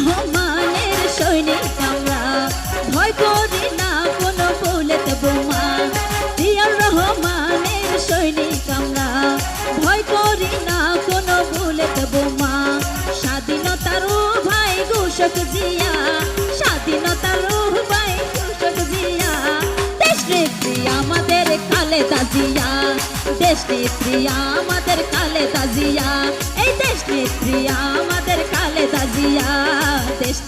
রহমানের সৈনিক আমরা, ভয় করি না কোনো বুলেট বোমা। জিয়াউর রহমানের সৈনিক আমরা, ভয় করি না কোনো বুলেট বোমা। স্বাধীনতার ভাই ঘোষক জিয়া, স্বাধীনতার ভাই ঘোষক জিয়া। দেশ নেত্রী আমাদের খালেদা জিয়া, দেশ নেত্রী আমাদের খালেদা জিয়া, এই দেশ নেত্রী আমাদের খালেদা জিয়া, দেশ